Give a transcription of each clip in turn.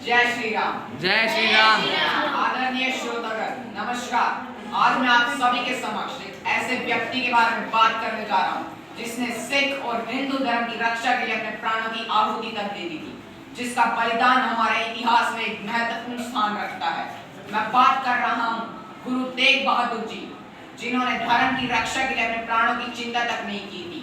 जय श्री राम। जय श्री राम। आदरणीय श्रोतागण नमस्कार। आज मैं आप सभी के समक्ष एक ऐसे व्यक्ति के बारे में बात करने जा रहा हूँ जिसने सिख और हिंदू धर्म की रक्षा के लिए अपने प्राणों की आहुति तक दे दी थी, जिसका बलिदान हमारे इतिहास में एक महत्वपूर्ण स्थान रखता है। मैं बात कर रहा हूँ गुरु तेग बहादुर जी, जिन्होंने धर्म की रक्षा के लिए अपने प्राणों की चिंता तक नहीं की थी।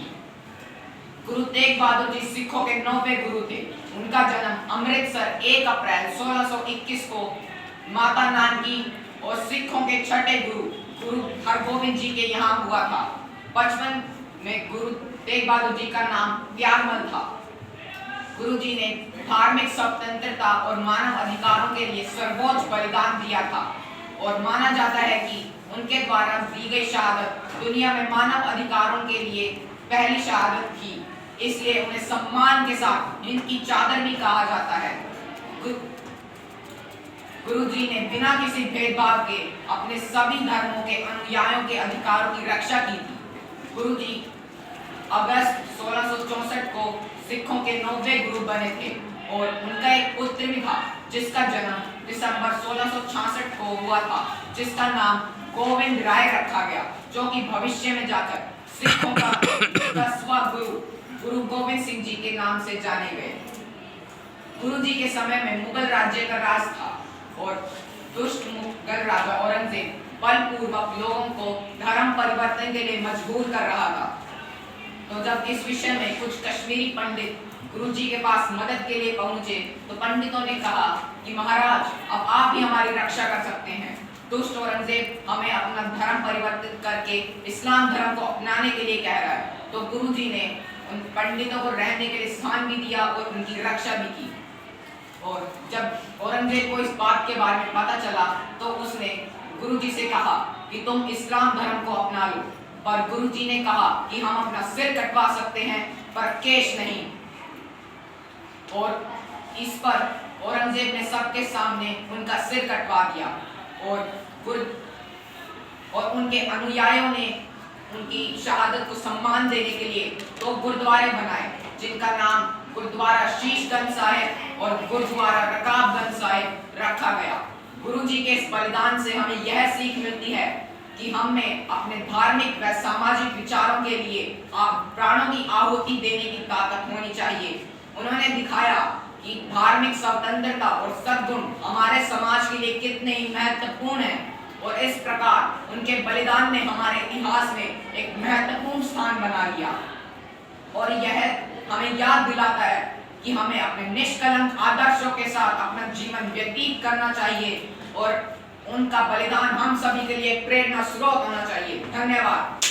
गुरु तेग बहादुर जी सिखों के 9वें गुरु थे। उनका जन्म अमृतसर 1 अप्रैल 1621 को माता नानकी और सिखों के छठे गुरु हरगोविंद जी के यहाँ हुआ था। बचपन में गुरु तेग बहादुर जी का नाम प्यारमल था। गुरु जी ने धार्मिक स्वतंत्रता और मानव अधिकारों के लिए सर्वोच्च बलिदान दिया था और माना जाता है कि उनके द्वारा दी गई शहादत दुनिया में मानव अधिकारों के लिए पहली शहादत थी, इसलिए उन्हें सम्मान के साथ हिंद की चादर भी कहा जाता है। गुरु जी ने बिना किसी भेदभाव के अपने सभी धर्मों के अनुयायियों के अधिकारों की रक्षा की थी। गुरु जी अगस्त 1664 को सिखों के 9वें गुरु बने थे और उनका एक पुत्र भी था जिसका जन्म दिसंबर 1666 को हुआ था, जिसका नाम गोविंद राय रखा गया, जो कि भविष्य में जाकर सिखों का 10वां गुरु गोविंद सिंह जी के नाम से जाने गए। गुरु जी के समय में मुगल राज्य का राज था और दुष्ट मुगल राजा औरंगजेब बलपूर्वक लोगों को धर्म परिवर्तन के लिए मजबूर कर रहा था। तो जब इस विषय में कुछ कश्मीरी पंडित गुरु जी के पास मदद के लिए पहुंचे तो पंडितों ने कहा कि महाराज, अब आप भी हमारी रक्षा कर सकते हैं। दुष्ट औरंगजेब हमें अपना धर्म परिवर्तित करके इस्लाम धर्म को अपनाने के लिए कह रहा है। तो गुरु जी ने उन पंडितों को रहने के लिए स्थान भी दिया और उनकी रक्षा भी की। और जब औरंगजेब को इस बात के बारे में पता चला तो उसने गुरु जी से कहा कि तुम इस्लाम धर्म को अपना लो, पर गुरु जी ने कहा कि हम अपना सिर कटवा सकते हैं पर केश नहीं। और इस पर औरंगजेब ने सबके सामने उनका सिर कटवा दिया और उनके अनुयायियों ने उनकी शहादत को सम्मान देने के लिए 2 गुरुद्वारे बनाए, जिनका नाम गुरुद्वारा शीशगंज साहिब और गुरुद्वारा रकाबगंज साहिब रखा गया। गुरु जी के इस बलिदान से हमें यह सीख मिलती है कि हमें अपने धार्मिक व सामाजिक विचारों के लिए प्राणों की आहुति देने की ताकत होनी चाहिए। उन्होंने दिखाया कि धार्मिक स्वतंत्रता और सद्गुण हमारे समाज के लिए कितने ही महत्वपूर्ण हैं और इस प्रकार उनके बलिदान ने हमारे इतिहास में एक महत्वपूर्ण स्थान बना लिया। और यह हमें याद दिलाता है कि हमें अपने निष्कलंक आदर्शों के साथ अपना जीवन व्यतीत करना चाहिए और उनका बलिदान हम सभी के लिए प्रेरणा स्रोत होना चाहिए। धन्यवाद।